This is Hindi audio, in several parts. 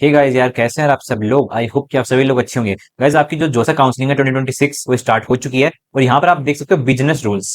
हे गाइस यार, कैसे हैं आप सब लोग। आई होप कि आप सभी लोग अच्छे होंगे। गाइस, आपकी जो जोसा काउंसलिंग है 2026 वो स्टार्ट हो चुकी है और यहाँ पर आप देख सकते हो बिजनेस रूल्स।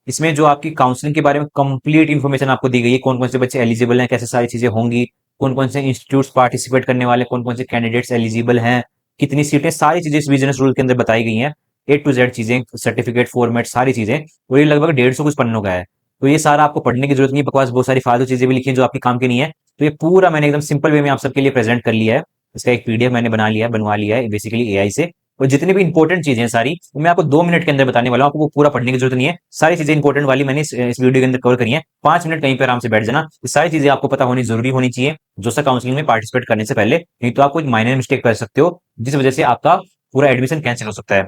इसमें जो आपकी काउंसलिंग के बारे में कंप्लीट इन्फॉर्मेशन आपको दी गई है, कौन कौन से बच्चे एलिजिबल हैं, कैसे सारी चीजें होंगी, कौन कौन से इंस्टीट्यूट्स पार्टिसिपेट करने वाले, कौन कौन से कैंडिडेट्स एलिजिबल हैं, कितनी सीटें, सारी चीजें इस बिजनेस रूल के अंदर बताई गई हैं। A to Z चीजें, सर्टिफिकेट फॉर्मेट, सारी चीजें। और ये लगभग 150 कुछ पन्नों का है। तो ये सारा आपको पढ़ने की जरूरत नहीं है, बकवास बहुत सारी फालतू चीजें भी लिखी हैं जो आपके काम की नहीं है। तो ये पूरा मैंने एकदम सिंपल वे में आप सबके लिए प्रेजेंट कर लिया है। इसका एक पीडीएफ मैंने बनवा लिया है बेसिकली एआई से। और जितनी भी इंपॉर्टेंट चीजें हैं सारी, वो मैं आपको 2 मिनट के अंदर बताने वाला हूँ। आपको वो पूरा पढ़ने की जरूरत नहीं है। सारी चीजें इंपॉर्टेंट वाली मैंने इस वीडियो के अंदर कवर करी है। 5 मिनट कहीं पे आराम से बैठ जाना। ये सारी चीजें आपको पता होनी जरूरी होनी चाहिए जोसा काउंसलिंग में पार्टिसिपेट करने से पहले, नहीं तो आप कोई माइनर मिस्टेक कर सकते हो जिस वजह से आपका पूरा एडमिशन कैंसिल हो सकता है।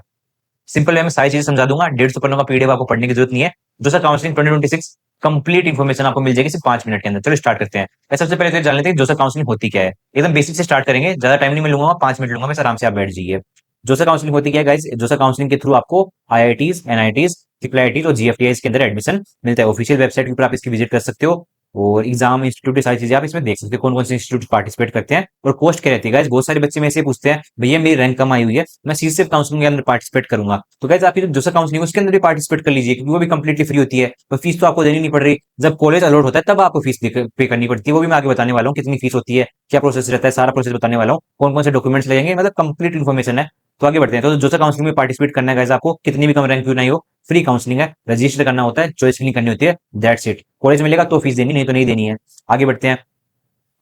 सिंपल वे में सारी चीजें समझा दूंगा। 150 पन्नों का पीडीएफ आपको पढ़ने की जरूरत नहीं है। जोसा काउंसलिंग 2026 कंप्लीट इन्फॉर्मेशन आपको मिल जाएगी सिर्फ 5 मिनट के अंदर। चलो स्टार्ट करते हैं। सबसे पहले तो जान लेते हैं जोसा काउंसलिंग होती क्या है। एकदम बेसिक से स्टार्ट करेंगे, ज्यादा टाइम नहीं मैं लूंगा, 5 मिनट लूंगा मैं, आराम से आप बैठ जाइए। जोसा काउंसलिंग होती क्या है गाइस? जोसा काउंसलिंग के थ्रू आपको आईआईटीज, एनआईटीज, ट्रिपल आईटीज और जीएफटीआईज के अंदर एडमिशन मिलता है। ऑफिशियल वेबसाइट के ऊपर आप इसकी विजिट कर सकते हो और एग्जाम इंस्टीट्यूट की सारी चीजें आप इसमें देख सकते हो, कौन कौन से इंस्टीट्यूट पार्टिसिपेट करते हैं और कॉस्ट क्या रहती है। गाइस, बहुत सारे बच्चे में से पूछते हैं भैया मेरी रैंक कम आई हुई है, मैं सिर्फ काउंसलिंग के अंदर पार्टिसिपेट करूंगा। तो गाइस, आप ये जोसा काउंसलिंग उसके अंदर भी पार्टिसिपेट कर लीजिए, क्योंकि वो भी कंप्लीटली फ्री होती है। तो फीस तो आपको देनी नहीं पड़ रही। जब कॉलेज अलॉट होता है तब आपको फीस पे करनी पड़ती है। वो भी मैं आगे बताने वाला हूँ कितनी फीस होती है, क्या प्रोसेस रहता है, सारा प्रोसेस बताने वाला हूँ, कौन कौन से डॉक्यूमेंट्स लगेंगे, मतलब कंप्लीट इन्फॉर्मेशन है। तो आगे बढ़ते हैं। तो जोसा काउंसलिंग में पार्टिसिपेट करना है गाइस, आपको कितनी भी कम रैंक क्यों नहीं हो, फ्री काउंसलिंग है। रजिस्टर करना होता है, चॉइस फिलिंग करनी होती है, दैट्स इट। कॉलेज मिलेगा तो फीस देनी, नहीं तो नहीं देनी है। आगे बढ़ते हैं।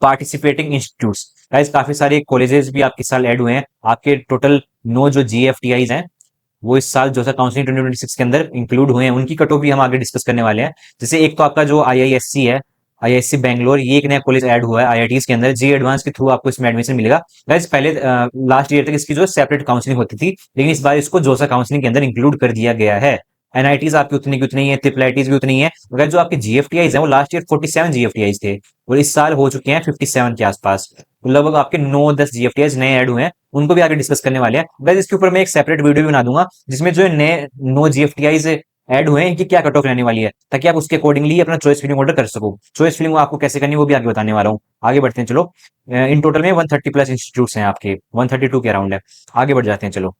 Participating institutes. गाइस, काफी सारे कॉलेजेस भी आपके साल ऐड हुए हैं। आपके टोटल 9 जो जीएफटीआईज हैं वो इस साल जोसा काउंसलिंग 2026 के अंदर इंक्लूड हुए हैं। उनकी कट ऑफ भी हम आगे डिस्कस करने वाले हैं। जैसे एक तो आपका जो आईआईएससी है, आईआईएससी बैंगलोर, ये एक नया कॉलेज ऐड हुआ है आईआईटीज के अंदर। जी एडवांस के थ्रू आपको इसमें एडमिशन मिलेगा। गाइस, पहले लास्ट ईयर तक इसकी जो सेपरेट काउंसलिंग होती थी, लेकिन इस बार इसको जोसा काउंसलिंग के अंदर इंक्लूड कर दिया गया है। एनआईटीज आपकी उतनी की उतनी है, ट्रिपल आईटीज भी उतनी है, मगर जो आपके जीएफटीआईज है वो लास्ट ईयर 47 जीएफटीआईज थे और इस साल हो चुके हैं 57 के आसपास। तो लगभग आपके 9-10 जीएफटीआईज नए ऐड हुए हैं, उनको भी आगे डिस्कस करने वाले हैं। गाइस, इसके ऊपर मैं एक सेपरेट वीडियो भी बना दूंगा जिसमें जो नए 9 जीएफटीआईज ऐड हुए हैं इनकी क्या कट ऑफ रहने वाली है, ताकि आप उसके अकॉर्डिंगली अपना चॉइस फिलिंग ऑर्डर कर सको। चॉइस फिलिंग आपको कैसे करनी है वो भी आगे बताने वाला हूँ। आगे बढ़ते हैं चलो। इन टोटल में 130 प्लस इंस्टीट्यूट हैं आपके, 132 के अराउंड है। आगे बढ़ जाते हैं चलो।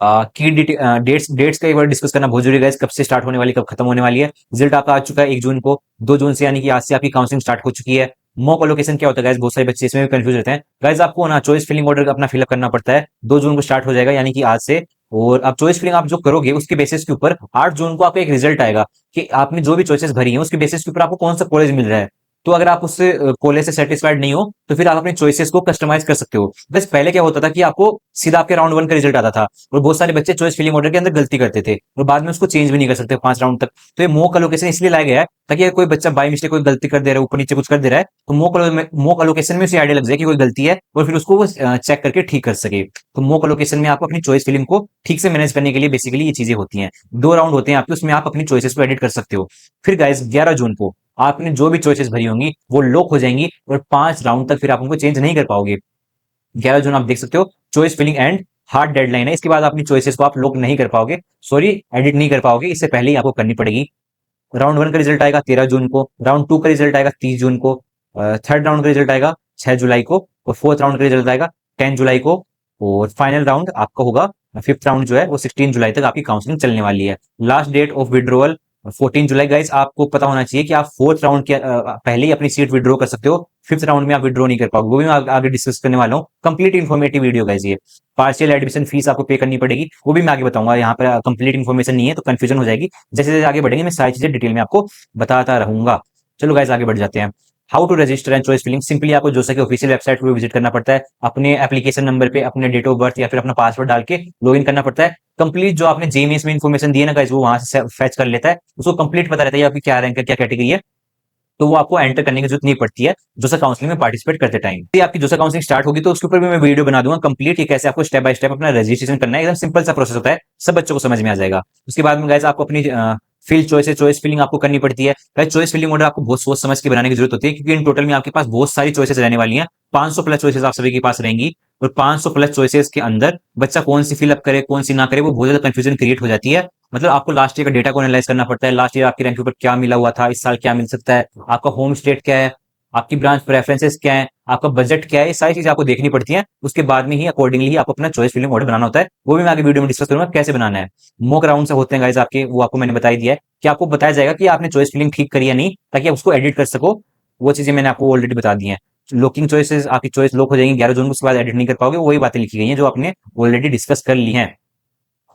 की डेट्स डेट्स का एक बार डिस्कस करना बहुत जरूरी है। कब से स्टार्ट होने वाली, कब खत्म होने वाली है। रिजल्ट आपका आ चुका है 1 जून को। 2 जून से यानी कि आज से आपकी काउंसलिंग स्टार्ट हो चुकी है। मॉक अलोकेशन क्या होता है गाइस? बहुत सारे बच्चे इसमें भी कंफ्यूज रहते हैं। गाइस, आपको ना चॉइस फिलिंग ऑर्डर अपना फिलअप करना पड़ता है। 2 जून को स्टार्ट हो जाएगा यानी कि आज से। और अब चॉइस फिलिंग आप जो करोगे उसके बेसिस के ऊपर 8 जून को आपको एक रिजल्ट आएगा कि आपने जो भी चॉइसेस भरी हैं उसके बेसिस के ऊपर आपको कौन सा कॉलेज मिल रहा है। तो अगर आप उससे कॉलेज से सेटिस्फाइड नहीं हो तो फिर आप अपने चॉइसेस को कस्टमाइज कर सकते हो। बस पहले क्या होता था कि आपको सीधा आपके राउंड 1 का रिजल्ट आता था और बहुत सारे बच्चे चॉइस फिलिंग ऑर्डर के अंदर गलती करते थे और बाद में उसको चेंज भी नहीं कर सकते 5 राउंड तक। तो ये मोक अलोकेशन इसलिए लाया गया है ताकि अगर कोई बच्चा बाई मिस्टेक कोई गलती कर दे रहा है, ऊपर नीचे कुछ कर दे रहा है, तो मोक अलोकेशन में उसे आइडिया लग जाए कि कोई गलती है और फिर उसको वो चेक करके ठीक कर सके। तो मोक अलोकेशन में आपको अपनी चॉइस फिलिंग को ठीक से मैनेज करने के लिए बेसिकली ये चीजें होती हैं। 2 राउंड होते हैं आपके, उसमें आप अपनी चॉइसेस को एडिट कर सकते हो। फिर गाइस, 11 जून को आपने जो भी चॉइसेस भरी होंगी वो लॉक हो जाएंगी और 5 राउंड तक फिर आप उनको चेंज नहीं कर पाओगे। 11 जून आप देख सकते हो, choice filling and hard deadline है। इसके बाद अपनी चॉइसेस को आप लॉक नहीं कर पाओगे, सॉरी एडिट नहीं कर पाओगे, इससे पहले ही आपको करनी पड़ेगी। राउंड 1 का रिजल्ट आएगा 13 जून को। राउंड 2 का रिजल्ट आएगा 30 जून को। थर्ड राउंड का रिजल्ट आएगा 6 जुलाई को और फोर्थ राउंड का रिजल्ट आएगा 10 जुलाई को। और फाइनल राउंड आपका होगा, फिफ्थ राउंड जो है वो 16 जुलाई तक आपकी काउंसलिंग चलने वाली है। Last date of withdrawal 14 July. Guys, आपको पता होना चाहिए कि आप फोर्थ राउंड के पहले ही अपनी सीट विड्रॉ कर सकते हो। फिफ्थ राउंड में आप विड्रॉ नहीं कर पाओगे, वो भी मैं आगे डिस्कस करने वाला हूँ। कंप्लीट इन्फॉर्मेटिव वीडियो गाइस ये। पार्शियल एडमिशन फीस आपको पे करनी पड़ेगी, वो भी मैं आगे बताऊंगा। यहाँ पर कंप्लीट इन्फॉर्मेशन नहीं है तो कंफ्यूजन हो जाएगी। जैसे जैसे आगे बढ़ेंगे मैं सारी चीजें डिटेल में आपको बताता रहूंगा। चलो गाइस, आगे बढ़ जाते हैं। How to register and choice filling. Simply आपको जोसा की ऑफिशियल वेबसाइट पर विजिट करना पड़ता है। अपने एप्लीकेशन नंबर पे अपने डेट ऑफ बर्थ या फिर अपना पासवर्ड डाल के लॉगिन करना पड़ता है। कंप्लीट जो आपने जेईएमएस में इन्फॉर्मेशन दी है ना गाइस, वो वहां से फेच कर लेता है। उसको कंप्लीट पता रहता है आपकी क्या रैंक है, क्या कैटेगरी है, तो वो आपको एंटर करने की जरूरत नहीं पड़ती है जोसा काउंसलिंग में पार्टिसिपेट करते टाइम। आपकी जोसा काउंसलिंग स्टार्ट होगी तो उसके ऊपर भी मैं वीडियो बना दूंगा कंप्लीट, ये कैसे आपको स्टेप बाय स्टेप अपना रजिस्ट्रेशन करना है। एकदम सिंपल सा प्रोसेस होता है, सब बच्चों को समझ में आ जाएगा। उसके बाद में गाइस, आपको अपनी फील्ड चॉइस फिलिंग आपको करनी पड़ती है। गाइस, चॉइस फिलिंग ऑर्डर आपको बहुत सोच समझ के बनाने की जरूरत होती है, क्योंकि इन टोटल में आपके पास बहुत सारी चॉइसेस रहने वाली हैं। 500 प्लस चॉइसेस आप सभी के पास रहेंगी और 500 प्लस चॉइसेस के अंदर बच्चा कौन सी फिलअप करे कौन सी ना करे, वो बहुत ज्यादा कंफ्यूजन क्रिएट हो जाती है। मतलब आपको लास्ट ईयर का डेटा को एनालाइज करना पड़ता है, लास्ट ईयर आपकी रैंक के ऊपर क्या मिला हुआ था, इस साल क्या मिल सकता है, आपका होम स्टेट क्या है, आपकी ब्रांच प्रेफरेंसेस क्या है, आपका बजट क्या है, ये सारी चीजें आपको देखनी पड़ती हैं। उसके बाद में ही अकॉर्डिंगली ही आपको अपना चॉइस फिलिंग ऑर्डर बनाना होता है। वो भी मैं आगे वीडियो में डिस्कस करूंगा कैसे बनाना है। मॉक राउंड से होते हैं गाइस आपके, वो आपको मैंने बता ही दिया है कि आपको बताया जाएगा कि आपने चॉइस फिलिंग ठीक करी या नहीं, ताकि आप उसको एडिट कर सको। वो चीजें मैंने आपको ऑलरेडी बता दी हैं। लॉकिंग चॉइसेस, आपकी चॉइस लॉक हो जाएंगी 11 जून को, उसके बाद एडिट नहीं कर पाओगे। वही बातें लिखी गई हैं जो आपने ऑलरेडी डिस्कस कर ली हैं।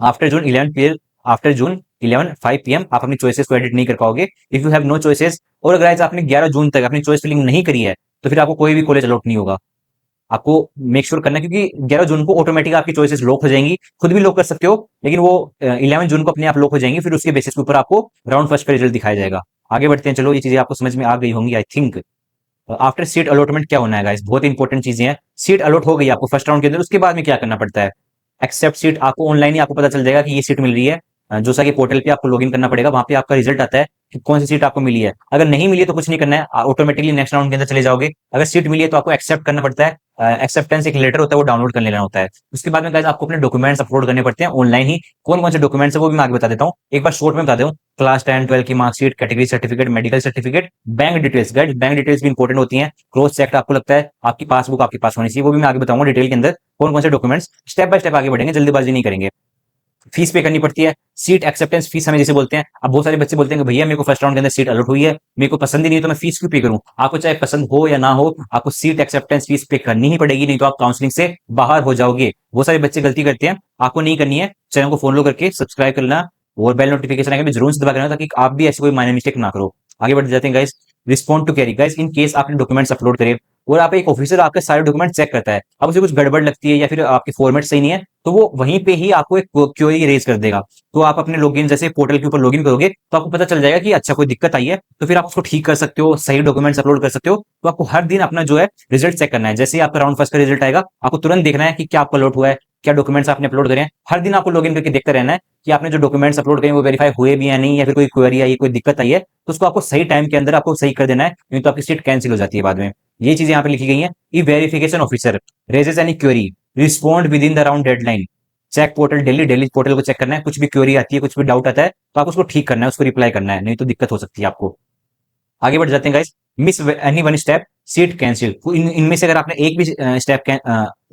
After June 11 PM, after June 11 5 PM आप अपनी चॉइसेस को एडिट नहीं कर पाओगे if you have no choices. और अगर आपने 11 जून तक अपनी चॉइस फिलिंग नहीं करी है तो फिर आपको कोई भी कॉलेज अलॉट नहीं होगा। आपको मेक श्योर करना है, क्योंकि 11 जून को ऑटोमेटिक आपकी चॉइसेस लॉक हो जाएंगी। खुद भी लॉक कर सकते हो, लेकिन वो 11 जून को अपने आप लॉक हो जाएंगी। फिर उसके बेसिस के ऊपर आपको राउंड फर्स्ट का रिजल्ट दिखाया जाएगा। आगे बढ़ते हैं, चलो ये चीजें आपको समझ में आ गई होंगी I think. After seat allotment क्या होना है गाइस, बहुत इंपॉर्टेंट चीजें हैं। सीट अलॉट हो गई आपको फर्स्ट राउंड के अंदर, उसके बाद में क्या करना पड़ता है। एक्सेप्ट सीट, आपको ऑनलाइन ही आपको पता चल जाएगा कि ये सीट मिल रही है। जोसा के पोर्टल पे आपको लॉगिन करना पड़ेगा, वहां पे आपका रिजल्ट आता है कि कौन सी सीट आपको मिली है। अगर नहीं मिली है तो कुछ नहीं करना है, ऑटोमेटिकली नेक्स्ट राउंड के अंदर चले जाओगे। अगर सीट मिली है तो आपको एक्सेप्ट करना पड़ता है। एक्सेप्टेंस एक लेटर होता है, वो डाउनलोड कर लेना होता है। उसके बाद में गाइस आपको अपने डॉक्यूमेंट्स अपलोड करने पड़ते हैं ऑनलाइन ही। कौन कौन से डॉक्यूमेंट्स है वो भी मैं आगे बता देता हूँ, एक बार शॉर्ट में बता दूं। क्लास 10 12 की marksheet, category certificate, medical certificate, bank details. Guys bank details भी इंपॉर्टेंट होती हैं। क्रॉस चेक आपको लगता है आपकी पासबुक आपके पास होनी चाहिए, वो भी मैं आगे बताऊंगा डिटेल के अंदर कौन कौन से डॉक्यूमेंट्स। स्टेप बाय स्टेप आगे बढ़ेंगे, जल्दीबाजी नहीं करेंगे। फीस पे करनी पड़ती है, सीट एक्सेप्टेंस फीस हमें जिसे बोलते हैं। अब बहुत सारे बच्चे बोलते हैं कि भैया मेरे को फर्स्ट राउंड के अंदर सीट अलॉट हुई है, मेरे को पसंद ही नहीं है, तो मैं फीस क्यों पे करूं। आपको चाहे पसंद हो या ना हो, आपको सीट एक्सेप्टेंस फीस पे करनी ही पड़ेगी, नहीं तो आप काउंसलिंग से बाहर हो जाओगे। बहुत सारे बच्चे गलती करते हैं, आपको नहीं करनी है। चैनल को फॉलो करके सब्सक्राइब करना और बेल नोटिफिकेशन आगे जरूर से दबा करना, ताकि आप भी ऐसी कोई माइनर मिस्टेक ना करो। आगे बढ़ जाते हैं guys. Respond to query, guys in case आपने डॉक्यूमेंट्स अपलोड करे और आप एक ऑफिसर आपके सारे डॉक्यूमेंट चेक करता है, अब उसे कुछ गड़बड़ लगती है या फिर आपके फॉर्मेट सही नहीं है, तो वो वहीं पे ही आपको एक क्वेरी रेज कर देगा। तो आप अपने लॉगिन जैसे पोर्टल के ऊपर लॉगिन करोगे तो आपको पता चल जाएगा कि अच्छा कोई दिक्कत आई है, तो फिर आप उसको ठीक कर सकते हो, सही डॉक्यूमेंट्स अपलोड कर सकते हो। तो आपको हर दिन अपना जो है रिजल्ट चेक करना है। जैसे ही आपका राउंड फर्स्ट का रिजल्ट आएगा, आपको तुरंत देखना है कि क्या आपका लोड हुआ है, क्या डॉक्यूमेंट्स आपने अपलोड करे हैं। हर दिन आपको लॉगिन करके देखते रहना है कि आपने जो डॉक्यूमेंट्स अपलोड करे वो वेरीफाई हुए भी या नहीं, या फिर कोई क्वेरी आई, कोई दिक्कत आई है तो उसको आपको सही टाइम के अंदर आपको सही कर देना है, नहीं तो आपकी सीट कैंसिल हो जाती है बाद में। ये चीजें यहाँ पे लिखी गई हैं। E verification officer raises any query, respond within the round deadline. Check portal daily, daily portal को चेक करना है। कुछ भी क्वेरी आती है, कुछ भी डाउट आता है तो आप उसको ठीक करना है, उसको रिप्लाई करना है, नहीं तो दिक्कत हो सकती है आपको। आगे बढ़ जाते हैं guys. Miss any one step, seat cancel. इनमें से अगर आपने एक भी स्टेप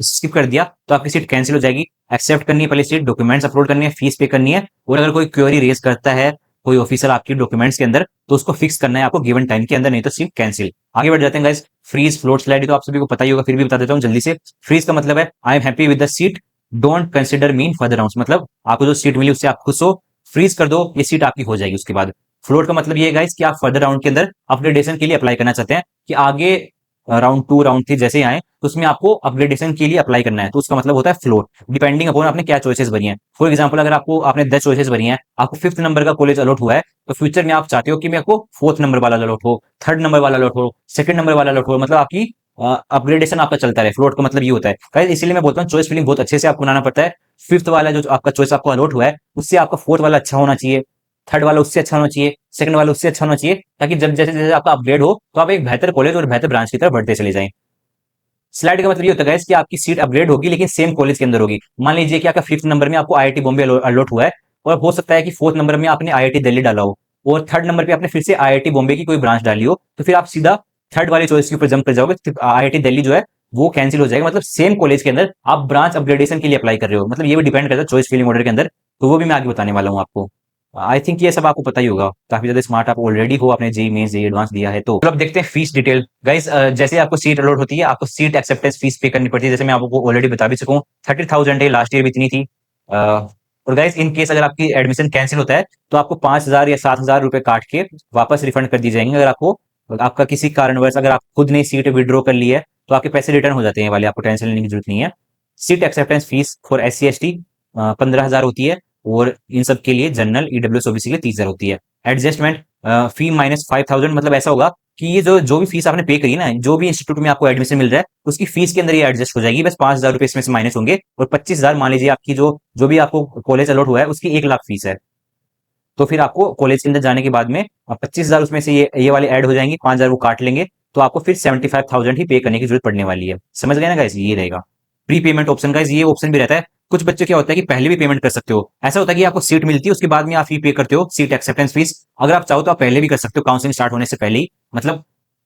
स्किप कर दिया तो आपकी सीट कैंसिल हो जाएगी। एक्सेप्ट करनी है पहले सीट, डॉक्यूमेंट्स अपलोड करनी है, फीस पे करनी है, और अगर कोई क्वेरी रेज करता है कोई ऑफिसर आपकी डॉक्यूमेंट्स के अंदर तो उसको फिक्स करना है आपको गिवन टाइम के अंदर, नहीं तो सीट कैंसिल। आगे बढ़ जाते हैं गाइस। फ्रीज फ्लोट स्लाइड तो आप सभी को पता ही होगा, फिर भी बता देता हूँ जल्दी से। फ्रीज का मतलब है I am happy with the seat, don't consider mean further rounds. मतलब आपको जो सीट मिली उससे आप खुश हो, फ्रीज कर दो, ये सीट आपकी हो जाएगी उसके बाद। फ्लोट का मतलब ये है गाइस कि आप फर्दर राउंड के अंदर अपग्रेडेशन के लिए अप्लाई करना चाहते हैं, कि आगे राउंड 2 राउंड 3 जैसे आए तो उसमें आपको अपग्रेडेशन के लिए अप्लाई करना है, तो उसका मतलब होता है फ्लोट, डिपेंडिंग अपॉन आपने क्या चॉइसेस भरी हैं। फॉर एग्जांपल अगर आपने 10 चॉइसेस भरी हैं, आपको 5th नंबर का कॉलेज अलॉट हुआ है, तो फ्यूचर में आप चाहते हो कि मेरे को 4th नंबर वाला अलॉट हो, 3rd नंबर वाला अलॉट हो, 2nd नंबर वाला अलॉट हो, मतलब आपकी अपग्रेडेशन आपका चलता रहे। फ्लोट का मतलब ये होता है गाइस, इसीलिए मैं बोलता हूँ चॉइस फिलिंग बहुत अच्छे से आपको बनाना पड़ता है। 5th वाला जो आपका चॉइस आपको अलॉट हुआ है उससे आपका 4th वाला अच्छा होना चाहिए, 3rd वाला उससे अच्छा होना चाहिए, 2nd वाला उससे अच्छा होना चाहिए, ताकि जब जैसे जैसे आपका अपग्रेड हो तो आप एक बेहतर कॉलेज और बेहतर ब्रांच की तरफ बढ़ते चले जाएं। स्लाइड का मतलब ये होता है कि आपकी सीट अपग्रेड होगी लेकिन सेम कॉलेज के अंदर होगी। मान लीजिए कि आपका 5th नंबर में आपको आईआईटी बॉम्बे अलॉट हुआ है, और हो सकता है कि 4th नंबर में आपने आईआईटी दिल्ली डाला हो, और 3rd नंबर पे आपने फिर से आईआईटी बॉम्बे की कोई ब्रांच डाली हो, तो फिर आप सीधा 3rd वाली चॉइस के ऊपर जंप कर जाओगे। आईआईटी दिल्ली जो है वो कैंसिल हो जाएगा। मतलब सेम कॉलेज के अंदर आप ब्रांच अपग्रेडेशन के लिए अप्लाई कर रहे हो, मतलब ये भी डिपेंड करता है चॉइस फिलिंग ऑर्डर के अंदर। तो वो भी मैं आगे बताने वाला हूँ आपको। आई थिंक ये सब आपको पता ही होगा, काफी ज्यादा स्मार्ट आप ऑलरेडी हो, आपने जेई मेंस जेई एडवांस दिया है। तो अब देखते हैं फीस डिटेल गाइस। जैसे आपको सीट अलॉट होती है, आपको सीट एक्सेप्टेंस फीस पे करनी पड़ती है, जैसे मैं आपको ऑलरेडी बता भी चुका हूँ। 30,000 है, लास्ट ईयर भी इतनी थी। और गाइस इन केस अगर आपकी एडमिशन कैंसिल होता है तो आपको 5,000 या 7,000 रुपए काट के वापस रिफंड कर दी जाएंगे। अगर आपका किसी कारणवश अगर आप खुद ने सीट विड्रॉ कर ली है तो आपके पैसे रिटर्न हो जाते हैं वाले, आपको टेंशन लेने की जरूरत नहीं है। Seat acceptance fees for SC ST 15,000 होती है, और इन सब के लिए जनरल EWS OBC के लिए 30,000 होती है। एडजस्टमेंट फी -5,000, मतलब ऐसा होगा कि ये जो भी फीस आपने पे करी ना, जो भी इंस्टीट्यूट में आपको एडमिशन मिल रहा है उसकी फीस के अंदर ये एडजस्ट हो जाएगी। बस 5,000 रुपए इसमें से माइनस होंगे, और 25,000 मान लीजिए आपकी जो भी आपको कॉलेज अलॉट हुआ है उसकी 1 लाख फीस है, तो फिर आपको कॉलेज के अंदर जाने के बाद में 25,000 उसमें से ये वाले ऐड हो जाएंगे, 5,000 वो काट लेंगे, तो आपको फिर 75,000 ही पे करने की जरूरत पड़ने वाली है। समझ गए ना गाइस, ये रहेगा। प्री पेमेंट ऑप्शन गाइस, ये ऑप्शन भी रहता है। कुछ बच्चे क्या होता है कि पहले भी पेमेंट कर सकते हो, ऐसा होता है कि आपको सीट मिलती है उसके बाद में आप फी पे करते हो, सीट एक्सेप्टेंस फीस। अगर आप चाहो तो आप पहले भी कर सकते हो, काउंसलिंग स्टार्ट होने से पहले ही, मतलब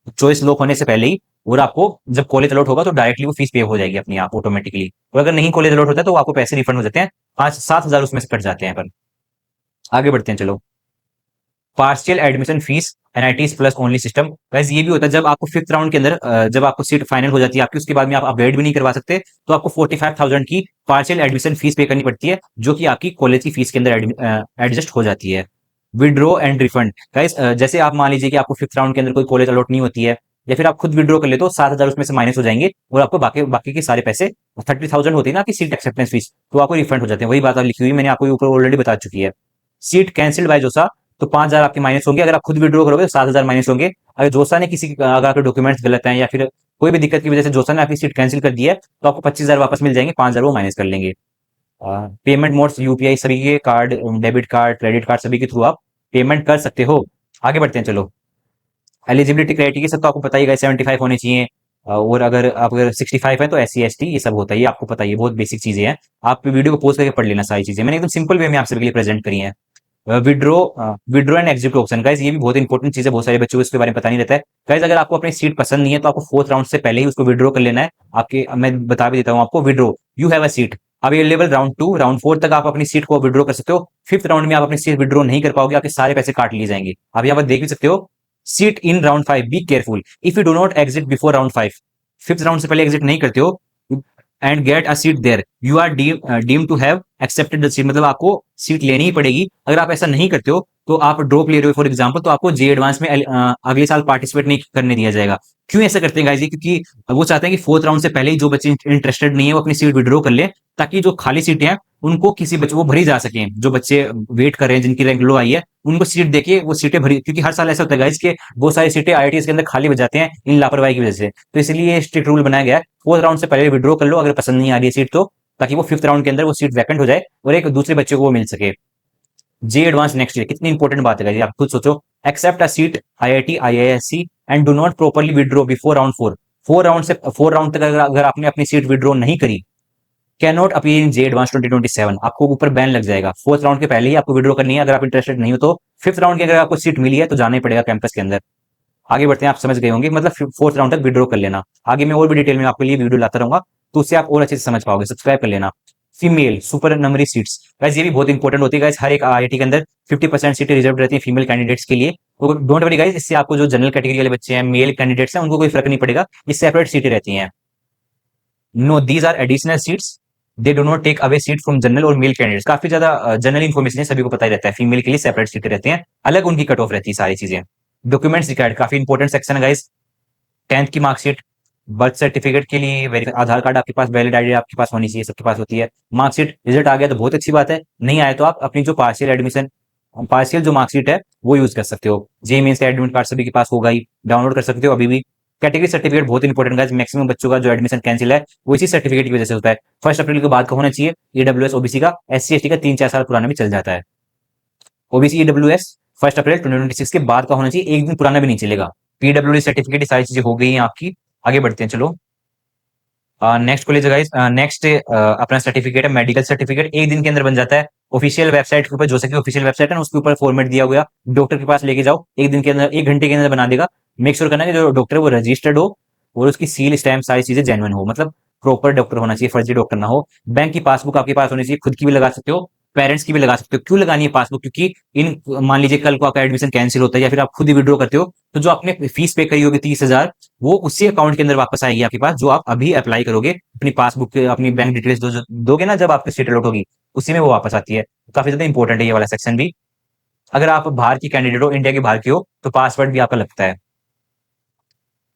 चॉइस लॉक होने से पहले ही, और आपको जब कॉलेज अलॉट होगा तो डायरेक्टली वो फीस पे हो जाएगी अपनी आप ऑटोमेटिकली। और अगर नहीं कॉलेज अलॉट होता है तो आपको पैसे रिफंड हो जाते हैं, 5-7 हजार उसमें से कट जाते हैं। पर आगे बढ़ते हैं चलो। Partial admission fees NITs plus only system. वैसे ये भी होता है जब आपको फिफ्थ राउंड के अंदर जब आपको सीट फाइनल हो जाती है आपकी, उसके बाद में आप अपग्रेड भी नहीं करवा सकते, तो आपको 45,000 की पार्शियल एडमिशन फीस पे करनी पड़ती है, जो कि आपकी कॉलेज की फीस के अंदर एडजस्ट हो जाती है। विड्रॉ एंड रिफंड गाइस, जैसे आप मान लीजिए कि आपको फिफ्थ राउंड के अंदर कोई कॉलेज अलॉट नहीं होती है, या फिर आप खुद विड्रॉ कर लेते हो, 7 हजार उसमें से माइनस हो जाएंगे, और आपको बाकी बाकी के सारे पैसे, 30,000 होती है ना आपकी सीट एक्सेप्टेंस फीस, तो आपको रिफंड हो जाते हैं। वही बात आप लिखी हुई मैंने आपको ऊपर ऑलरेडी बता चुकी है। सीट कैंसिल्ड बाय जोसा, तो 5 हजार आपके माइनस होंगे। अगर आप खुद विड्रॉ करोगे तो 7 हजार माइनस होंगे। अगर जोसा ने अगर आपके डॉक्यूमेंट्स गलत हैं या फिर कोई भी दिक्कत की वजह से जोसा ने आपकी सीट कैंसिल कर दी है, तो आपको 25 हजार वापस मिल जाएंगे, 5 हजार वो माइनस कर लेंगे। पेमेंट मोड्स यूपीआई सभी के card, debit card, credit card सभी के थ्रू आप पेमेंट कर सकते हो। आगे बढ़ते हैं चलो। एलिजिबिलिटी क्राइटेरिया सब तो आपको पता ही है, 75 होने चाहिए। और अगर 65 है तो SC ST ये सब होता है, ये आपको पता ही है, बहुत बेसिक चीजें हैं। आप वीडियो को पोस्ट करके पढ़ लेना, सारी चीजें मैंने एकदम सिंपल वे में आप सभी के लिए प्रेजेंट करी है। Withdraw withdraw and exit option guys, ये भी बहुत इंपॉर्टेंट चीज है, बहुत सारे बच्चों को इसके बारे में पता नहीं रहता है। गाइस अगर आपको अपनी सीट पसंद नहीं है तो आपको फोर्थ राउंड से पहले ही उसको विड्रॉ कर लेना है। मैं बता भी देता हूँ आपको, withdraw you have a seat available round 2 round 4 तक आप अपनी सीट को विड्रॉ कर सकते हो। फिफ्थ राउंड में आप अपनी सीट विड्रॉ नहीं कर पाओगे, आपके सारे पैसे काट लिए जाएंगे। आप यहाँ पर देख भी सकते हो, seat in round 5 be careful if you do not exit before round 5। Fifth round से पहले एग्जिट नहीं करते हो and get a seat there you are deem to have accepted the seat, मतलब आपको सीट लेनी ही पड़ेगी। अगर आप ऐसा नहीं करते हो तो आप ड्रॉप ले रहे हो फॉर एग्जांपल, तो आपको जे एडवांस में अगले साल पार्टिसिपेट नहीं करने दिया जाएगा। क्यों ऐसा करते हैं गाइस? क्योंकि वो चाहते हैं कि फोर्थ राउंड से पहले ही जो बच्चे इंटरेस्टेड नहीं है वो अपनी सीट विड्रॉ कर ले, ताकि जो खाली सीटें हैं उनको किसी बच्चे वो भरी जा सके। जो बच्चे वेट कर रहे हैं जिनकी रैंक लो आई है उनको सीट देके वो सीटें भरी, क्योंकि हर साल ऐसा होता है गाइस कि बहुत सारी सीटें आईआईटीज के अंदर खाली हो जाते हैं इन लापरवाही की वजह से। तो इसलिए स्ट्रिक्ट रूल बनाया गया है, फोर्थ राउंड से पहले विड्रॉ कर लो अगर पसंद नहीं आ रही है सीट तो, ताकि वो फिफ्थ राउंड के अंदर वो सीट वैकेंट हो जाए और एक दूसरे बच्चे को वो मिल सके। जे एडवांस नेक्स्ट ईयर कितनी इंपॉर्टेंट बात है, आप खुद सोचो। Accept a seat IIT IISc and do not properly withdraw before round 4। 4 round तक अगर आपने अपनी सीट विड्रॉ नहीं करी, can not appear in JEE advance 2027, आपको ऊपर बैन लग जाएगा। फोर्थ राउंड के पहले ही आपको विड्रॉ करनी है अगर आप इंटरेस्टेड नहीं हो तो। फिफ्थ राउंड की अगर आपको सीट मिली है तो जाना ही पड़ेगा कैंपस के अंदर। आगे बढ़ते हैं, आप समझ गए होंगे, मतलब फोर्थ राउंड तक विड्रॉ कर लेना। आगे मैं और भी डिटेल में आपके लिए वीडियो लाता रहूंगा, तो उससे आप और अच्छे से समझ पाओगे। सब्सक्राइब कर लेना। फीमेल सुपर नंबरी सीट्स गाइस, ये भी बहुत इंपॉर्टेंट होती है गाइस। हर एक आईआईटी के अंदर 50% सीटें रिजर्व रहती हैं फीमेल कैंडिडेट्स के लिए। तो डोंट वरी गाइस, इससे आपको जो जनरल कैटेगरी वाले बच्चे हैं, मेल कैंडिडेट्स हैं, उनको कोई फर्क नहीं पड़ेगा, ये सेपरेट सीटें रहती हैं। No these are additional seats, they do not take away seat from general और मेल कैंडिडेट्स। काफी ज्यादा जनरल इन्फॉर्मेशन है, सभी को पता ही रहता है। फीमेल के लिए सेपरेट सीटें रहती हैं, अलग उनकी कट ऑफ रहती है सारी चीजें। डॉक्यूमेंट्स रिक्वायर्ड, काफी इंपॉर्टेंट सेक्शन है गाइस। 10th की मार्कशीट, बर्थ सर्टिफिकेट के लिए आधार कार्ड आपके पास, वैलिड आईडी आपके पास होनी चाहिए, सबके पास होती है। मार्कशीट, रिजल्ट आ गया तो बहुत अच्छी बात है, नहीं आया तो आप अपनी जो पार्शियल जो मार्कशीट है वो यूज कर सकते हो। जे मीन्स का एडमिट कार्ड सभी के पास होगा ही, डाउनलोड कर सकते हो अभी भी। कैटेगरी सर्टिफिकेट बहुत इंपॉर्टेंट है, मैक्सिमम बच्चों का जो एडमिशन कैंसिल है वो इसी सर्टिफिकेट की वजह से होता है। 1 अप्रैल के बाद का होना चाहिए। ईडब्ल्यूएस ओबीसी का, SC ST का 3-4 साल पुराना भी चल जाता है। ओबीसी ईडब्ल्यूएस 1 अप्रैल 2026 के बाद का होना चाहिए, एक दिन पुराना भी नहीं चलेगा। पीडब्ल्यूडी सर्टिफिकेट, सारी चीजें हो गई हैं आपकी। आगे बढ़ते हैं चलो। नेक्स्ट कॉलेज गाइस, नेक्स्ट अपना सर्टिफिकेट है मेडिकल सर्टिफिकेट, एक दिन के अंदर बन जाता है। ऑफिशियल वेबसाइट के ऊपर, जो सकी ऑफिशियल वेबसाइट है ना, उसके ऊपर फॉर्मेट दिया हुआ, डॉक्टर के पास लेके जाओ, एक दिन के अंदर, 1 घंटे के अंदर बना देगा। मेक श्योर करना कि जो डॉक्टर है वो रजिस्टर्ड हो और उसकी सील स्टैम्प सारी चीजें जेन्युइन हो, मतलब प्रॉपर डॉक्टर होना चाहिए, फर्जी डॉक्टर ना हो। बैंक की पासबुक आपके पास होनी चाहिए, खुद की भी लगा सकते हो, पेरेंट्स की भी लगा सकते हो। क्यों लगानी है पासबुक? क्योंकि इन मान लीजिए कल को आपका एडमिशन कैंसिल होता है या फिर आप खुद ही विड्रॉ करते हो, तो जो आपने फीस पे करी होगी 30 हजार, वो उसी अकाउंट के अंदर वापस आएगी आपके पास, जो आप अभी अप्लाई करोगे अपनी पासबुक के, अपनी बैंक डिटेल्स दोगे ना जब आपकी सीट अलॉट होगी, उसी में वो वापस आती है। काफी ज्यादा इंपॉर्टेंट है ये वाला सेक्शन भी। अगर आप बाहर की कैंडिडेट हो, इंडिया के बाहर की हो, तो पासवर्ड भी आपका लगता है।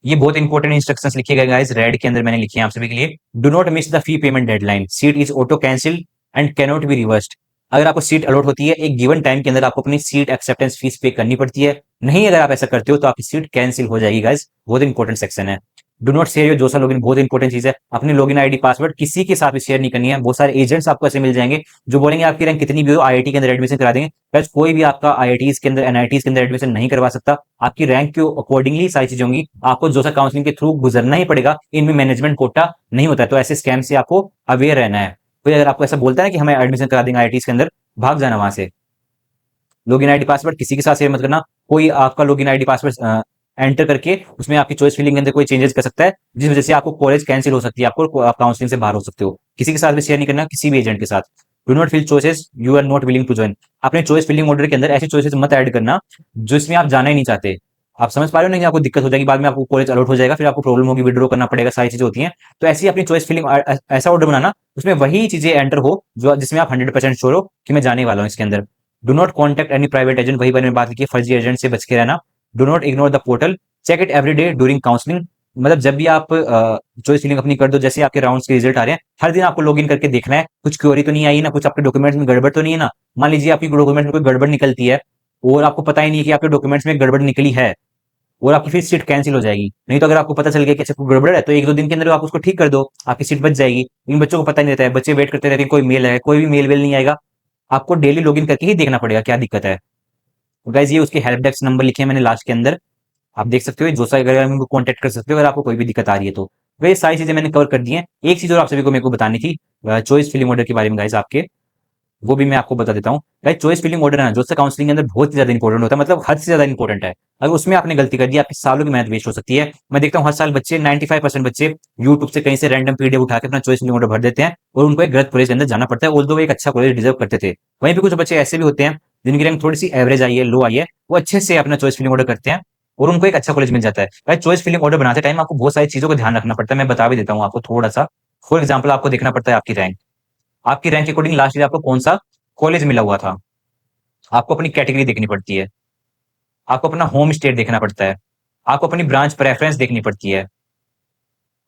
ये बहुत इंपॉर्टेंट इंस्ट्रक्शंस लिखे गए गाइस, रेड के अंदर मैंने लिखे हैं आप सभी के लिए। Do not miss the fee payment deadline, seat is auto cancel and cannot be reversed. अगर आपको सीट अलॉट होती है एक गिवन टाइम के अंदर, आपको अपनी सीट एक्सेप्टेंस फीस पे करनी पड़ती है। नहीं अगर आप ऐसा करते हो तो आपकी सीट कैंसिल हो जाएगी गाइस, बहुत इंपॉर्टेंट सेक्शन है। डू नॉट शेयर योर जोसा लॉगिन, बहुत इंपॉर्टेंट चीज है। अपनी लॉगिन आईडी पासवर्ड किसी के साथ भी शेयर नहीं करनी है। बहुत सारे एजेंट्स आपको ऐसे मिल जाएंगे जो बोलेंगे आपकी रैंक कितनी भी हो आईआईटी के अंदर एडमिशन करा देंगे। बस कोई भी आपका आईआईटीज के अंदर, एनआईटीज के अंदर एडमिशन नहीं करवा सकता। आपकी रैंक के अकॉर्डिंगली सारी चीजें होंगी, आपको जोसा काउंसलिंग के थ्रू गुजरना ही पड़ेगा। इनमें मैनेजमेंट कोटा नहीं होता है, तो ऐसे स्कैम से आपको अवेयर रहना है। कोई अगर आपको ऐसा बोलता है कि हमें एडमिशन करा देंगे आईआईटीज के अंदर, भाग जाना वहां से। लॉगिन आईडी पासवर्ड किसी के साथ शेयर मत करना। कोई आपका लॉगिन आईडी पासवर्ड एंटर करके उसमें आपकी चॉइस फिलिंग के अंदर कोई चेंजेस कर सकता है, जिस वजह से आपको कॉलेज कैंसिल हो सकती है, आपको आप काउंसलिंग से बाहर हो सकते हो। किसी के साथ भी शेयर नहीं करना, किसी भी एजेंट के साथ। Do not fill choices you are not willing to join. अपने चॉइस फिलिंग ऑर्डर के अंदर ऐसी चॉइसेस मत ऐड करना जिसमें आप जाना ही नहीं चाहते। आप समझ पा रहे हो ना कि आपको दिक्कत हो जाएगी, बाद में आपको कॉलेज अलॉट हो जाएगा, फिर आपको प्रॉब्लम होगी, विड्रॉ करना पड़ेगा, सारी चीजें होती हैं। तो ऐसी अपनी चॉइस फिलिंग ऐसा ऑर्डर बनाना उसमें वही चीजें एंटर हो जो जिसमें आप 100% श्योर हो कि मैं जाने वाला हूँ इसके अंदर। Do not contact any private agent, वही मैंने बात की है, फर्जी एजेंट से बच के रहना। Do not ignore the portal, check it every day during counselling. मतलब जब भी आप चॉइस फिलिंग अपनी कर दो, जैसे आपके राउंड्स के रिजल्ट आ रहे हैं, हर दिन आपको लॉगिन करके देखना है कुछ क्वेरी तो नहीं आई ना, कुछ आपके डॉक्यूमेंट्स में गड़बड़ तो नहीं है ना। मान लीजिए आपकी डॉक्यूमेंट्स में कोई गड़बड़ निकलती है और आपको पता ही नहीं है कि आपके डॉक्यूमेंट्स में गड़बड़ निकली है, और आपकी फिर सीट कैंसिल हो जाएगी। नहीं तो अगर आपको पता चल गया कि अच्छा कोई गड़बड़ है, तो 1-2 दिन के अंदर आप उसको ठीक कर दो, आपकी सीट बच जाएगी। इन बच्चों को पता नहीं रहता है, बच्चे वेट करते रहते हैं कोई मेल है, कोई भी मेल वेल नहीं आएगा। आपको डेली लॉगिन करके ही देखना पड़ेगा क्या दिक्कत है। गाइस ये उसके हेल्प डेस्क नंबर लिखे हैं मैंने लास्ट के अंदर, आप देख सकते हो, जो सा अगर उनको कॉन्टेक्ट कर सकते हो अगर आपको कोई भी दिक्कत आ रही है तो। ये सारी चीजें मैंने कवर कर दी हैं। एक चीज और आप सभी को मेरे को बतानी थी चॉइस फिलिंग ऑर्डर के बारे में गाइस आपके, वो भी मैं आपको बता देता हूँ। गाइस चॉइस फिलिंग ऑर्डर है ना, जो काउंसलिंग के अंदर बहुत ही ज्यादा इंपॉर्टेंट होता है, मतलब हद से ज्यादा इंपॉर्टेंट है। अगर उसमें आपने गलती कर दी, आपकी सालों की मेहनत वेस्ट हो सकती है। मैं देखता हूँ हर साल बच्चे 95% बच्चे यूट्यूब से कहीं से रैंडम पीडीएफ उठा के अपना चॉइस फिलिंग ऑर्डर भर देते हैं और उनको एक गलत कॉलेज के अंदर जाना पड़ता है, और वो एक अच्छा कॉलेज डिजर्व करते थे। वहीं पे कुछ बच्चे ऐसे भी होते हैं जिनकी रैंक थोड़ी सी एवरेज आई है, लो आई है, वो अच्छे से अपना चॉइस फिलिंग ऑर्डर करते हैं और उनको एक अच्छा कॉलेज मिल जाता है। भाई चॉइस फिलिंग ऑर्डर बनाते टाइम आपको बहुत सारी चीजों का ध्यान रखना पड़ता है, मैं बता भी देता हूँ आपको थोड़ा सा। फॉर एग्जाम्पल आपको देखना पड़ता है आपकी रैंक के अकॉर्डिंग लास्ट ईयर आपको कौन सा कॉलेज मिला हुआ था, आपको अपनी कैटेगरी देखनी पड़ती है, आपको अपना होम स्टेट देखना पड़ता है, आपको अपनी ब्रांच प्रेफरेंस देखनी पड़ती है,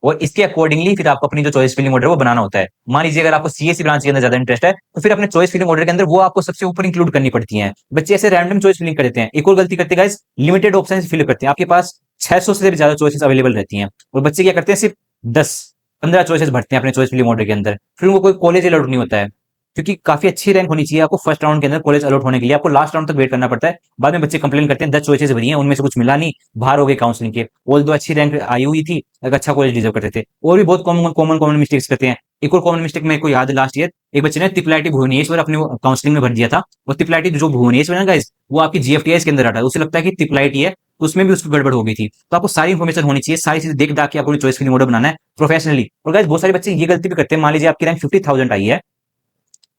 और इसके अकॉर्डिंगली फिर आपको अपनी जो चॉइस फिलिंग ऑर्डर वो बनाना होता है। मान लीजिए अगर आपको सीएससी ब्रांच के अंदर ज्यादा इंटरेस्ट है, तो फिर अपने चॉइस फिलिंग ऑर्डर के अंदर वो आपको सबसे ऊपर इंक्लूड करनी पड़ती है। बच्चे ऐसे रैंडम चॉइस फिलिंग कर देते हैं। एक और गलती करते हैं गाइस, लिमिटेड ऑप्शन फिल करते हैं। आपके पास 600 से भी ज्यादा चॉइसेस अवेलेबल रहती हैं, और बच्चे क्या करते हैं सिर्फ 10-15 चॉइसेस भरते हैं अपने चॉइस फिलिंग ऑर्डर के अंदर, फिर उनको कोई कॉलेज अलॉट नहीं होता है। क्योंकि काफी अच्छी रैंक होनी चाहिए आपको फर्स्ट राउंड के अंदर कॉलेज अलॉट होने के लिए, आपको लास्ट राउंड तक वेट करना पड़ता है। बाद में बच्चे कंप्लेन करते हैं 10 चॉइसेस भरी हैं, उनमें से कुछ मिला नहीं, बाहर हो गए काउंसलिंग के। ऑल दो अच्छी रैंक आई हुई थी, एक अच्छा कॉलेज डिजर्व करते थे। और भी बहुत कॉमन कॉमन कॉमन मिस्टेक्स करते हैं। एक और कॉमन मिस्टेक मेरे को याद है, लास्ट ईयर एक बच्चे ने तिपलाटी भुवनेश्वर अपने काउंसलिंग में भर दिया था। और तिपलाटी जो भुवनेश्वर है ना गाइस, वो आपकी जीएफटीएस के अंदर आता है, उसे लगता है कि तिपलाटी है, तो उसमें भी उसकी गड़बड़ हो गई थी। तो आपको सारी इन्फॉर्मेशन होनी चाहिए, सारी चीजें देख दाख के आपको चॉइस फिलिंग ऑर्डर बनाना है प्रोफेशनली। और गाइस बहुत सारे बच्चे ये गलती भी करते हैं, मान लीजिए आपकी रैंक 50,000 आई है,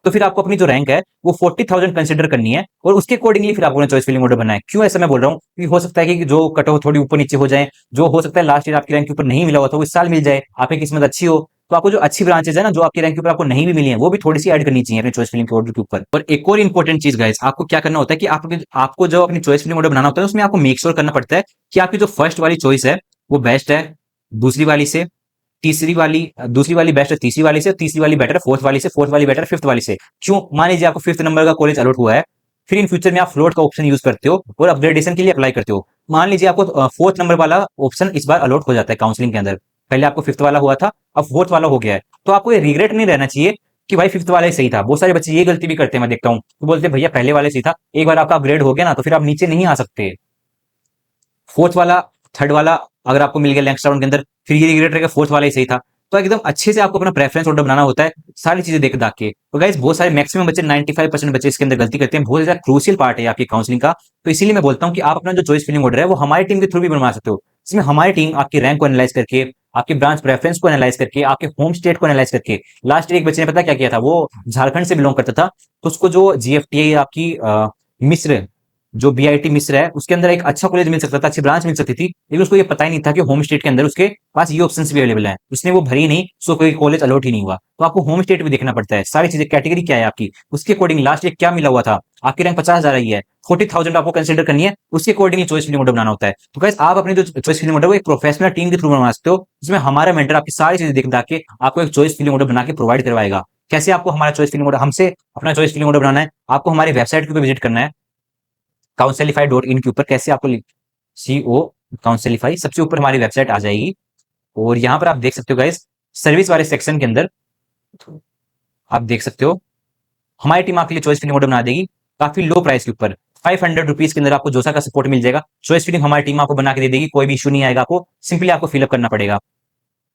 तो फिर आपको अपनी जो रैंक है वो 40,000 कंसिडर करनी है, और उसके अकॉर्डिंगली फिर आपको चॉइस फिलिंग ऑर्डर बनना है। क्यों ऐसा मैं बोल रहा हूँ कि हो सकता है कि जो कट ऑफ थोड़ी ऊपर नीचे हो जाए, जो हो सकता है लास्ट ईयर आपकी रैंक के ऊपर नहीं मिला हुआ था वो इस साल मिल जाए, आपकी किस्मत अच्छी हो। तो आपको जो अच्छी ब्रांचेस है ना, जो आपकी रैंक के ऊपर आपको नहीं भी मिली है, वो भी थोड़ी सी ऐड करनी चाहिए अपने चॉइस फिलिंग ऑर्डर के ऊपर। और एक और इंपॉर्टेंट चीज गाइस, आपको क्या करना होता है कि आपको जो अपनी चॉइस फिलिंग ऑर्डर बनाना होता है, उसमें आपको मेक श्योर करना पड़ता है कि आपकी जो फर्स्ट वाली चॉइस है वो बेस्ट है दूसरी वाली से, दूसरी वाली बेस्ट है तीसरी वाली से, तीसरी वाली बेटर है फोर्थ वाली से, फोर्थ वाली बेटर है फिफ्थ वाली से। क्यों? मान लीजिए आपको फिफ्थ नंबर का कॉलेज अलॉट हुआ है, फिर इन फ्यूचर में आप फ्लोट का ऑप्शन यूज करते हो और अपग्रेडेशन के लिए अप्लाई करते हो। मान लीजिए आपको फोर्थ नंबर वाला ऑप्शन इस बार अलॉट हो जाता है काउंसलिंग के अंदर, पहले आपको फिफ्थ वाला हुआ था, अब फोर्थ वाला हो गया है, तो आपको ये रिग्रेट नहीं रहना चाहिए कि भाई फिफ्थ वाला ही सही था। बहुत सारे बच्चे ये गलती भी करते हैं, मैं देखता हूँ, तो बोलते हैं भैया पहले वाले सही था, एक बार आपका अपग्रेड हो गया ना तो फिर आप नीचे नहीं आ सकते। फोर्थ वाला, थर्ड वाला अगर आपको मिल गया नेक्स्ट राउंड के अंदर, फिर ये रिग्रेट रहेगा फोर्थ वाला ही सही था। तो एकदम अच्छे से आपको अपना प्रेफरेंस ऑर्डर बनाना होता है, सारी चीजें देख दाख के। तो गाइस बहुत सारे मैक्सिमम बच्चे 95% बच्चे इसके अंदर गलती करते हैं, बहुत ज्यादा क्रूशियल पार्ट है आपकी काउंसलिंग का। तो इसीलिए मैं बोलता हूँ कि आप अपना जो चॉइस फिलिंग ऑर्डर है वो हमारी टीम के थ्रू भी बनवा सकते हो। इसमें हमारी टीम आपकी रैंक को एनालाइज करके, आपकी ब्रांच प्रेफरेंस को एनालाइज करके, आपके होम स्टेट को एनालाइज करके। लास्ट ईयर एक बच्चे ने पता क्या किया था, वो झारखंड से बिलोंग करता था, तो उसको जो जीएफटीआई आपकी मिस्र, जो बीआईटी मिस्र है, उसके अंदर एक अच्छा कॉलेज मिल सकता था, अच्छी ब्रांच मिल सकती थी, लेकिन उसको ये पता ही नहीं था कि होम स्टेट के अंदर उसके पास ये ऑप्शंस भी अवेलेबल हैं। उसने वो भरी नहीं, उसको कोई कॉलेज अलॉट ही नहीं हुआ। तो आपको होम स्टेट भी देखना पड़ता है, सारी चीजें, कैटेगरी क्या है आपकी, उसके अकॉर्डिंग लास्ट ईयर क्या मिला हुआ था, आपकी रैंक 50,000 आई है, 40,000 आपको कंसिडर करनी है, उसके अकॉर्डिंगली चॉइस फिलिंग ऑर्डर बनाना होता है। तो गाइस आप अपनी जो चॉइस फिलिंग ऑर्डर वो एक प्रोफेशनल टीम के थ्रू बना सकते हो, जिसमें हमारा मेंटर आपकी सारी चीजें देख दाख के आपको एक चॉइस फिलिंग ऑर्डर बना के प्रोवाइड करवाएगा। कैसे आपको हमारा चॉइस फिलिंग ऑर्डर, हमसे अपना चॉइस फिलिंग ऑर्डर बनाना है, आपको हमारी वेबसाइट के ऊपर विजिट करना है counselify.in के ऊपर। कैसे आपको CO काउंसलिफाई, सबसे ऊपर हमारी वेबसाइट आ जाएगी, और यहाँ पर आप देख सकते हो गाइस सर्विस वाले सेक्शन के अंदर आप देख सकते हो हमारी टीम आपके लिए चॉइस फिलिंग ऑर्डर बना देगी काफी लो प्राइस के ऊपर। 500 रुपीज के अंदर आपको जोसा का सपोर्ट मिल जाएगा, चॉइस फिलिंग हमारी टीम आपको बना के दे देगी, कोई भी इशू नहीं आएगा आपको, सिंपली आपको फिलअप करना पड़ेगा।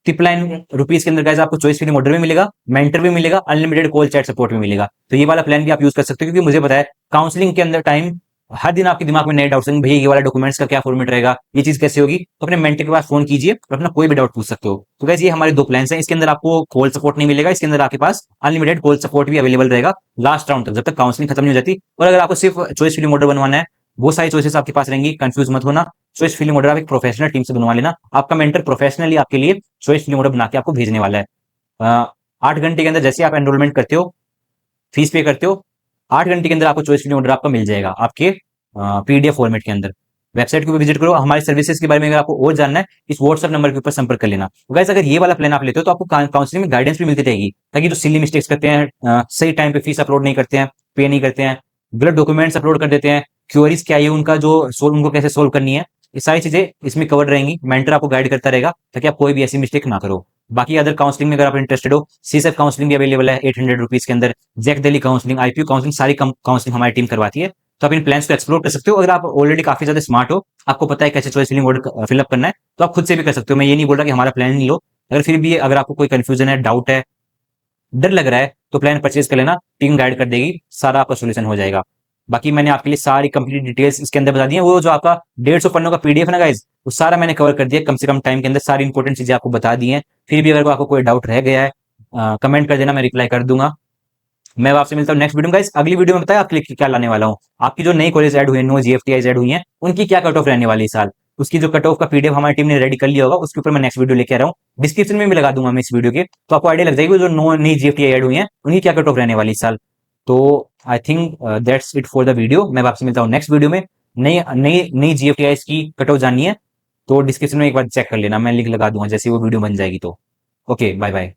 999 के अंदर गाइस आपको चॉइस फिलिंग ऑर्डर भी मिलेगा, मेंटर भी मिलेगा, अनलिमिटेड कॉल चैट सपोर्ट भी मिलेगा। तो ये वाला प्लान भी आप यूज कर सकते हो, क्योंकि मुझे पता है काउंसलिंग के अंदर टाइम हर दिन आपके दिमाग में नए डाउट्स आएंगे, भैया ये वाला डॉक्यूमेंट्स का क्या फॉर्मेट रहेगा, ये चीज कैसे होगी, तो अपने मेंटर के पास फोन कीजिए और अपना कोई भी डाउट पूछ सकते हो। तो गाइस ये हमारे दो प्लान्स हैं, इसके अंदर आपको कॉल सपोर्ट नहीं मिलेगा, इसके अंदर आपके पास अनलिमिटेड कॉल सपोर्ट भी अवेलेबल रहेगा लास्ट राउंड तक, जब तक काउंसलिंग खत्म नहीं हो जाती। और अगर आपको सिर्फ चॉइस फिलिंग ऑर्डर बनवाना है, वो सारी चॉइसेस आपके पास रहेंगी, कंफ्यूज मत होना। चॉइस फिलिंग ऑर्डर आप एक प्रोफेशनल टीम से बनवा लेना, आपका मेंटर प्रोफेशनली आपके लिए चॉइस फिलिंग ऑर्डर बना के आपको भेजने वाला है। 8 घंटे के अंदर जैसे आप एनरोलमेंट करते हो, फीस पे करते हो, 8 घंटे के अंदर आपको चॉइस फिलिंग ऑर्डर आपका मिल जाएगा आपके पीडीएफ फॉर्मेट के अंदर। वेबसाइट को विजिट करो, हमारी सर्विसेज के बारे में अगर आपको और जानना है इस व्हाट्सएप नंबर के ऊपर संपर्क कर लेना। तो गाइस अगर ये वाला प्लान आप लेते हो तो आपको काउंसलिंग में गाइडेंस भी मिलती रहेगी, ताकि जो सिली मिस्टेक्स करते हैं, सही टाइम पे फीस अपलोड नहीं करते हैं, पे नहीं करते हैं, गलत डॉक्यूमेंट्स अपलोड कर देते हैं, क्वेरीज क्या है उनका जो उनको कैसे सोल्व करनी है, ये सारी चीजें इसमें कवर्ड रहेंगी। मेंटर आपको गाइड करता रहेगा ताकि आप कोई भी ऐसी मिस्टेक ना करो। बाकी अदर काउंसलिंग में अगर आप इंटरेस्टेड हो, सीसेफ काउंसलिंग भी अवेलेबल है 800 रुपीज के अंदर, JAC Delhi counselling, IPU counselling, सारी काउंसलिंग हमारी टीम करवाती है। तो आप इन प्लान्स को एक्सप्लोर कर सकते हो। अगर आप ऑलरेडी काफी ज्यादा स्मार्ट हो, आपको पता है कैसे चॉइस फिलिंग ऑर्डर फिलअप करना है, तो आप खुद से भी कर सकते हो। मैं ये नहीं बोल रहा कि हमारा प्लान नहीं लो, अगर फिर भी अगर आपको कोई कंफ्यूजन है, डाउट है, डर लग रहा है, तो प्लान परचेज कर लेना, टीम गाइड कर देगी, सारा आपका सोल्यूशन हो जाएगा। बाकी मैंने आपके लिए सारी कंप्लीट डिटेल्स इसके अंदर बता दी है। वो जो आपका 150 पन्नों का पीडीएफ है ना गाइज, वो सारा मैंने कवर कर दिया कम से कम टाइम के अंदर, सारी इंपॉर्टेंट चीजें आपको बता दी हैं। फिर भी अगर आपको कोई डाउट रह गया है, कमेंट कर देना, मैं रिप्लाई कर दूंगा। मैं आपसे मिलता हूँ नेक्स्ट वीडियो में गाइस। अगली वीडियो में बताया आपके लिए क्या लाने वाला हूँ, आपकी जो नई कॉलेज ऐड हुई है, नो जीएफटीआई ऐड हुई है, उनकी क्या कट ऑफ रहने वाली इस साल, उसकी जो कट ऑफ का पीडीएफ हमारी टीम ने रेडी कर लिया होगा, उसके ऊपर मैं नेक्स्ट वीडियो लेके आ रहा हूँ। डिस्क्रिप्शन में भी लगा दूंगा मैं इस वीडियो के, तो आपको आइडिया लग जाएगी जो नई जीएफटीआई ऐड हुई है उनकी क्या कट ऑफ रहने वाली इस साल। तो I think that's it for the video. मैं आपसे मिलता हूँ नेक्स्ट वीडियो में। नई नई नई जीएफटीआई की कट ऑफ जाननी है तो डिस्क्रिप्शन में एक बार चेक कर लेना, मैं लिंक लगा दूंगा जैसे वो वीडियो बन जाएगी। तो ओके, बाय बाय।